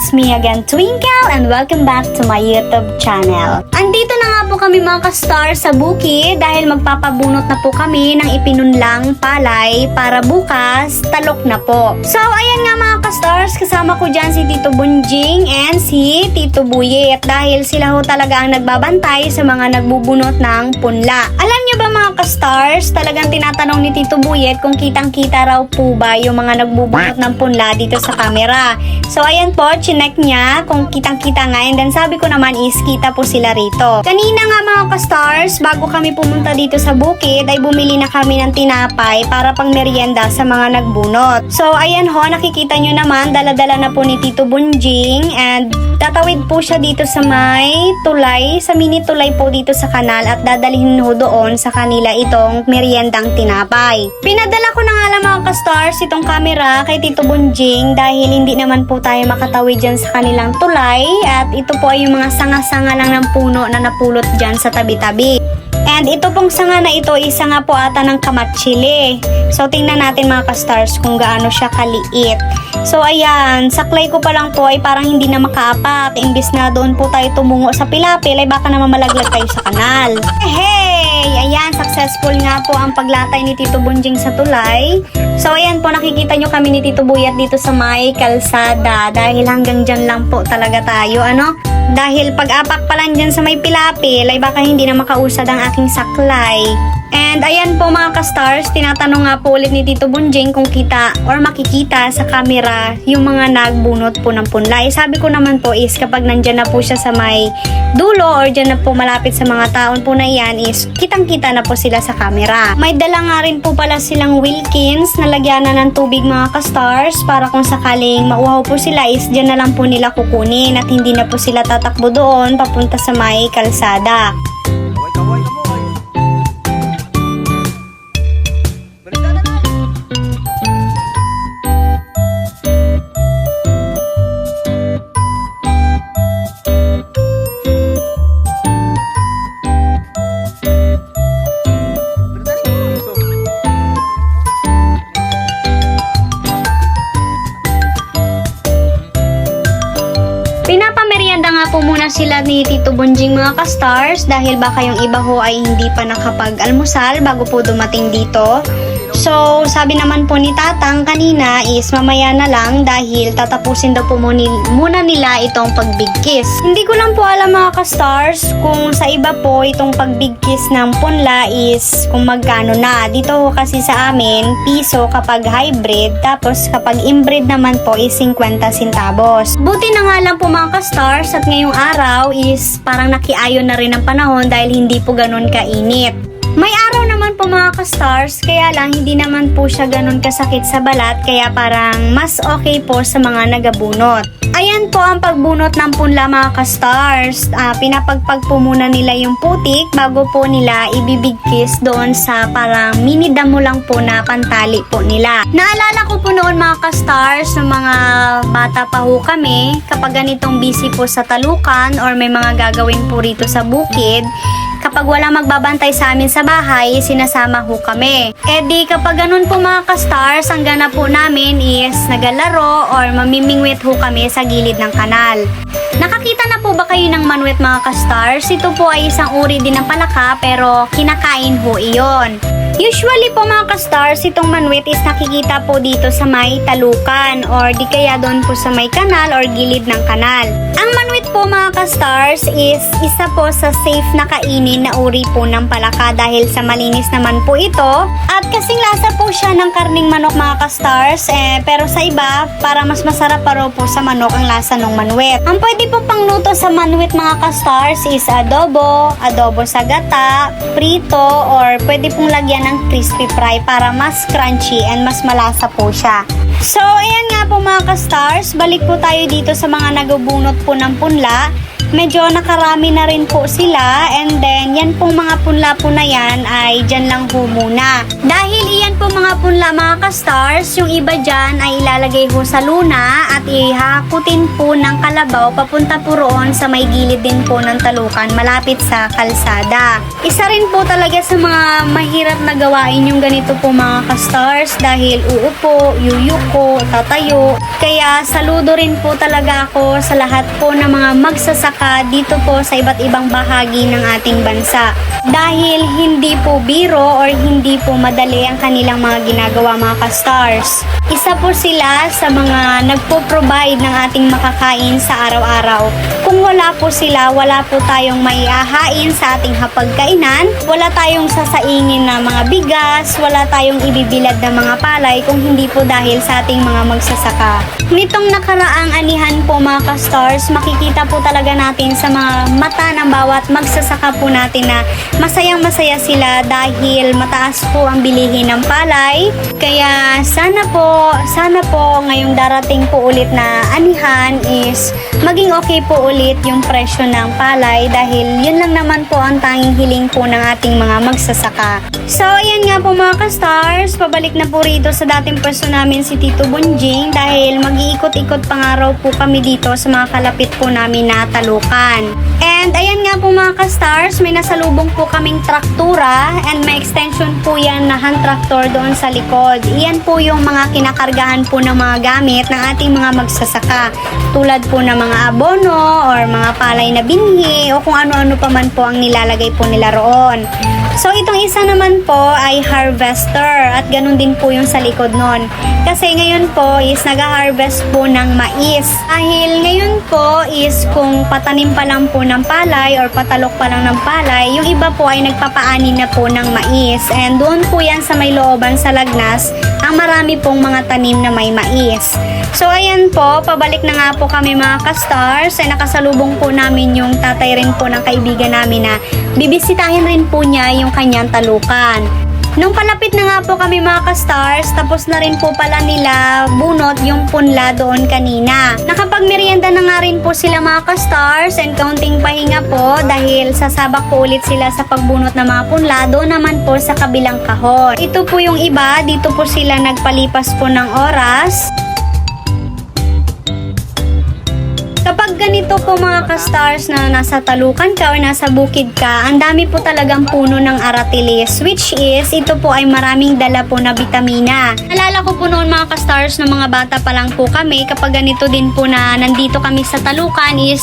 It's me again, Twinkle, and welcome back to my YouTube channel. Andito na nga po kami mga ka-star sa bukid dahil magpapabunot na po kami ng ipinunlang palay para bukas talok na po. So ayan nga mga ka-stars, kasama ko dyan si Tito Bunjing and si Tito Buyet dahil sila ho talaga ang nagbabantay sa mga nagbubunot ng punla. Alam nyo ba mga ka-stars, talagang tinatanong ni Tito Buyet kung kitang-kita raw po ba yung mga nagbubunot ng punla dito sa camera. So ayan po, chinek niya kung kitang-kita nga, and then sabi ko naman is kita po sila rito. Kanina nga mga ka-stars, bago kami pumunta dito sa bukid ay bumili na kami ng tinapay para pang merienda sa mga nagbunot. So ayan ho, nakikita nyo naman, dala-dala na po ni Tito Bunjing and tatawid po siya dito sa may tulay, sa mini tulay po dito sa kanal at dadalhin ho doon sa kanila itong meriendang tinapay. Pinadala ko na nga lang mga ka-stars itong camera kay Tito Bunjing dahil hindi naman po tayo makatawid dyan sa kanilang tulay at ito po ay yung mga sanga-sanga lang ng puno na napulot dyan sa tabi-tabi. And ito pong sanga na ito, isa nga po ata ng kamatsili. So tingnan natin mga ka-stars kung gaano siya kaliit. So ayan, saklay ko pa lang po ay parang hindi na makaapak. Imbis na doon po tayo tumungo sa pilapil ay baka naman malaglag tayo sa kanal. Hey! Ayan, successful nga po ang paglatay ni Tito Bunjing sa tulay. So ayan po, nakikita nyo kami ni Tito Buyat dito sa may kalsada dahil hanggang dyan lang po talaga tayo, ano? Dahil pag-apak pa lang dyan sa may pilapil ay baka hindi na makausad ang aking saklay. And ayan po mga ka-stars, tinatanong nga po ulit ni Tito Bunjing kung kita or makikita sa camera yung mga nagbunot po ng punla. Sabi ko naman po is kapag nandyan na po siya sa may dulo or dyan na po malapit sa mga taon po na yan is kitang-kita na po sila sa camera. May dala nga rin po pala silang Wilkins na lagyanan ng tubig mga ka-stars para kung sakaling mauhaw po sila is dyan na lang po nila kukunin at hindi na po sila tatakbo doon papunta sa may kalsada. Pinapamerienda nga po muna sila ni Tito Bunjing mga ka-stars dahil baka yung iba ho ay hindi pa nakapag-almusal bago po dumating dito. So, sabi naman po ni Tatang kanina is mamaya na lang dahil tatapusin daw po muna nila itong pagbigkis. Hindi ko lang po alam mga ka-stars kung sa iba po itong pagbigkis ng punla is kung magkano na. Dito ho kasi sa amin, piso kapag hybrid, tapos kapag inbreed naman po is 50 centavos. Buti na nga lang po mga ka-stars at ngayong araw is parang nakiayon na rin ang panahon dahil hindi po ganun kainit. May araw naman po mga ka-stars, kaya lang hindi naman po siya ganun kasakit sa balat, kaya parang mas okay po sa mga nagabunot. Ayan po ang pagbunot ng punla mga ka-stars. Pinapagpag po muna nila yung putik bago po nila ibibigkis doon sa parang mini damo lang po na pantali po nila. Naalala ko po noon mga ka-stars, ng mga bata pa ho kami, kapag ganitong busy po sa talukan or may mga gagawin po rito sa bukid, kapag wala magbabantay sa amin sa bahay, sinasama ho kami. E di kapag ganun po mga ka-stars, ang gana po namin is nagalaro or mamimingwit ho kami sa gilid ng kanal. Nakakita na po ba kayo ng manwit mga ka-stars? Ito po ay isang uri din ng palaka pero kinakain ho iyon. Usually po mga ka-stars, itong manwit is nakikita po dito sa may talukan or di kaya doon po sa may kanal or gilid ng kanal. Ang manwit po mga ka-stars is isa po sa safe na kainin na uri po ng palaka dahil sa malinis naman po ito at kasing lasa po siya ng karning manok mga ka-stars, pero sa iba para mas masarap pa raw po sa manok ang lasa ng manwit. Ang pwede po pangluto sa manwit mga ka-stars is adobo sa gata, prito or pwede pong lagyan ng crispy fry para mas crunchy and mas malasa po siya. So ayan nga po mga ka-stars, balik po tayo dito sa mga nagubunot po ng punla. medyo nakarami na rin po sila, and then yan pong mga punla po na yan ay dyan lang po muna. Dahil iyan po mga punla mga ka-stars, yung iba dyan ay ilalagay po sa luna at ihakutin po ng kalabaw papunta po roon sa may gilid din po ng talukan malapit sa kalsada. Isa rin po talaga sa mga mahirap na gawain yung ganito po mga ka-stars dahil uupo, yuyuko, tatayo. Kaya saludo rin po talaga ako sa lahat po ng mga magsasaka dito po sa iba't ibang bahagi ng ating bansa. Dahil hindi po biro or hindi po madali ang kanilang mga ginagawa mga ka-stars. Isa po sila sa mga nagpo-provide ng ating makakain sa araw-araw. Kung wala po sila, wala po tayong maiahain sa ating hapagkainan, wala tayong sasaingin na mga bigas, wala tayong ibibilad na mga palay kung hindi po dahil sa ating mga magsasaka. Nitong nakaraang anihan po mga ka-stars, makikita po talaga natin sa mga mata ng bawat magsasaka po natin na masayang masaya sila dahil mataas po ang bilihin ng palay. Kaya sana po ngayong darating po ulit na anihan is maging okay po ulit yung presyo ng palay dahil yun lang naman po ang tanging hiling po ng ating mga magsasaka. So ayan nga po mga ka-stars, pabalik na po rito sa dating pwesto namin si Tito Bunjing dahil mag-iikot-ikot pa nga raw po kami dito sa mga kalapit po namin na talukan. And ayan nga po mga ka-stars, may nasalubong po kaming traktura and may extension po yan na hand tractor doon sa likod. Iyan po yung mga kinakargahan po ng mga gamit ng ating mga magsasaka. Tulad po ng mga abono or mga palay na binhi o kung ano-ano pa man po ang nilalagay po nila roon. So itong isa naman po ay harvester at ganun din po yung sa likod nun. Kasi ngayon po is nag-harvest po ng mais. Dahil ngayon po is kung patanim pa lang po ng palay or patalok pa lang ng palay, yung iba po ay nagpapaani na po ng mais. And doon po yan sa may looban sa Lagnas, ang marami pong mga tanim na may mais. So ayan po, pabalik na nga po kami mga ka-stars ay nakasalubong po namin yung tatay rin po ng kaibigan namin na bibisitahin rin po niya yung kanyang talukan. Nung palapit na nga po kami mga ka-stars, tapos na rin po pala nila bunot yung punla doon kanina. Nakapagmerienda na nga rin po sila mga ka-stars and kaunting pahinga po dahil sasabak po ulit sila sa pagbunot ng mga punla doon naman po sa kabilang kahon. Ito po yung iba, dito po sila nagpalipas po ng oras. Kapag ganito po mga ka-stars na nasa talukan ka o nasa bukid ka, ang dami po talagang puno ng aratilis, which is ito po ay maraming dala po na bitamina. Nalala ko po noon mga ka-stars na mga bata pa lang po kami, kapag ganito din po na nandito kami sa talukan is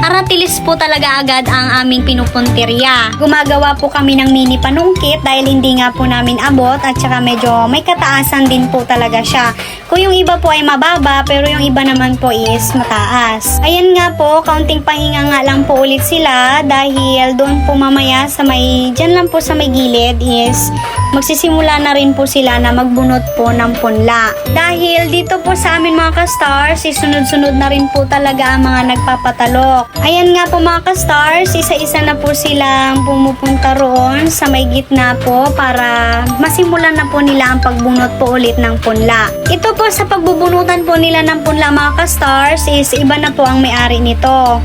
aratilis po talaga agad ang aming pinupuntirya. Gumagawa po kami ng mini panungkit dahil hindi nga po namin abot at saka medyo may kataasan din po talaga siya. Kung yung iba po ay mababa pero yung iba naman po is mataas. Ayan nga po, kaunting pahinga nga lang po ulit sila dahil doon po mamaya sa may, dyan lang po sa may gilid is magsisimula na rin po sila na magbunot po ng punla. Dahil dito po sa amin mga ka-stars, sunod-sunod na rin po talaga ang mga nagpapatalok. Ayan nga po mga ka-stars, isa-isa na po silang pumupunta roon sa may gitna po para masimulan na po nila ang pagbunot po ulit ng punla. Ito po sa pagbubunutan po nila ng punla mga ka-stars is iba na po ang may-ari nito.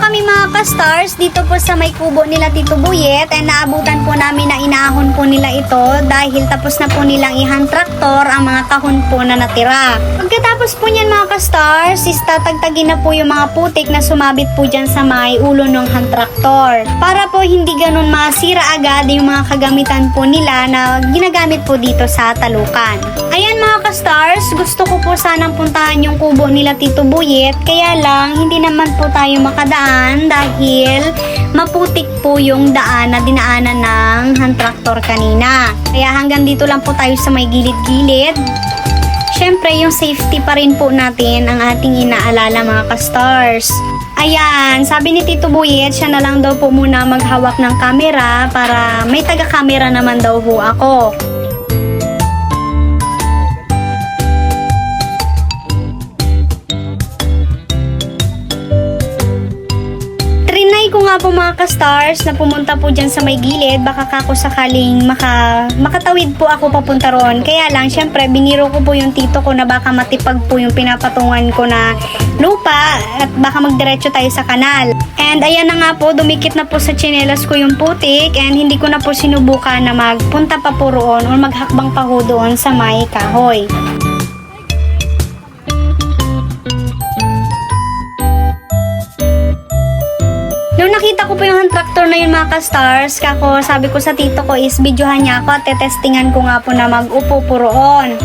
kami mga ka-stars dito po sa may kubo nila Tito Buyet, and naabutan po namin na inaahon po nila ito dahil tapos na po nilang i-hand tractor ang mga kahon po na natira. Pagkatapos po niyan mga ka-stars, is tatagtagin na po yung mga putik na sumabit po dyan sa may ulo ng hand tractor. Para po hindi ganun masira agad yung mga kagamitan po nila na ginagamit po dito sa talukan. Ayan mga ka-stars, gusto ko po sanang puntahan yung kubo nila Tito Buyet, kaya lang hindi naman po tayo makadaan dahil maputik po yung daan na dinaanan ng hand tractor kanina. Kaya hanggang dito lang po tayo sa may gilid-gilid. Syempre yung safety pa rin po natin ang ating inaalala mga ka-stars. Ayan, sabi ni Tito Buyet, siya na lang daw po muna maghawak ng camera para may taga-camera naman daw po ako. Trinay ko nga po mga ka-stars na pumunta po dyan sa may gilid, baka kako sakaling makatawid po ako papunta roon. Kaya lang, syempre, biniro ko po yung tito ko na baka matipag po yung pinapatungan ko na lupa at baka magdiretso tayo sa kanal. And ayan na nga po, dumikit na po sa tsinelas ko yung putik and hindi ko na po sinubukan na magpunta pa po roon o maghakbang pa ho doon sa may kahoy. Nung nakita ko po yung hand tractor na yun mga ka-stars, kako sabi ko sa tito ko is videohan niya ako at tetestingan ko nga po na mag-upo po roon.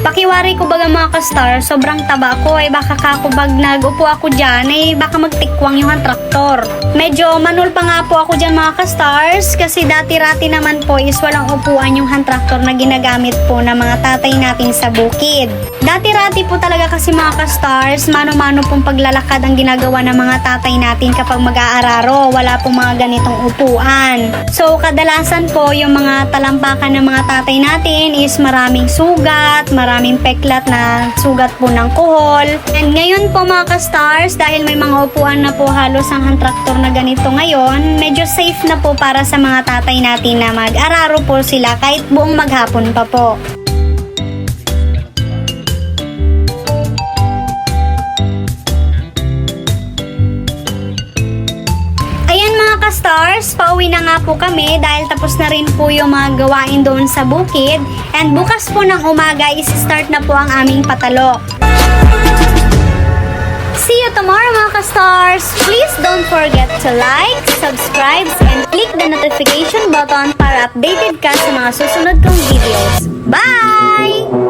Pakiwari ko baga mga ka-stars, sobrang taba ko ay baka kakubag nag-upo ako dyan ay baka magtikwang yung hand tractor. Medyo manul pa nga po ako dyan mga ka-stars kasi dati-rati naman po is walang upuan yung hand tractor na ginagamit po ng mga tatay natin sa bukid. Dati-rati po talaga kasi mga ka-stars, mano-mano pong paglalakad ang ginagawa ng mga tatay natin kapag mag-aararo. Wala pong mga ganitong upuan. So, kadalasan po yung mga talampakan ng mga tatay natin is maraming sugat, maraming peklat na sugat po ng kuhol. And ngayon po mga ka-stars, dahil may mga upuan na po halos ang hand tractor na ganito ngayon, medyo safe na po para sa mga tatay natin na mag-araro po sila kahit buong maghapon pa po. Stars, pauwi na nga po kami dahil tapos na rin po yung mga gawain doon sa bukid, and bukas po ng umaga is-start na po ang aming patalo. See you tomorrow mga ka-stars! Please don't forget to like, subscribe, and click the notification button para updated ka sa mga susunod kong videos. Bye!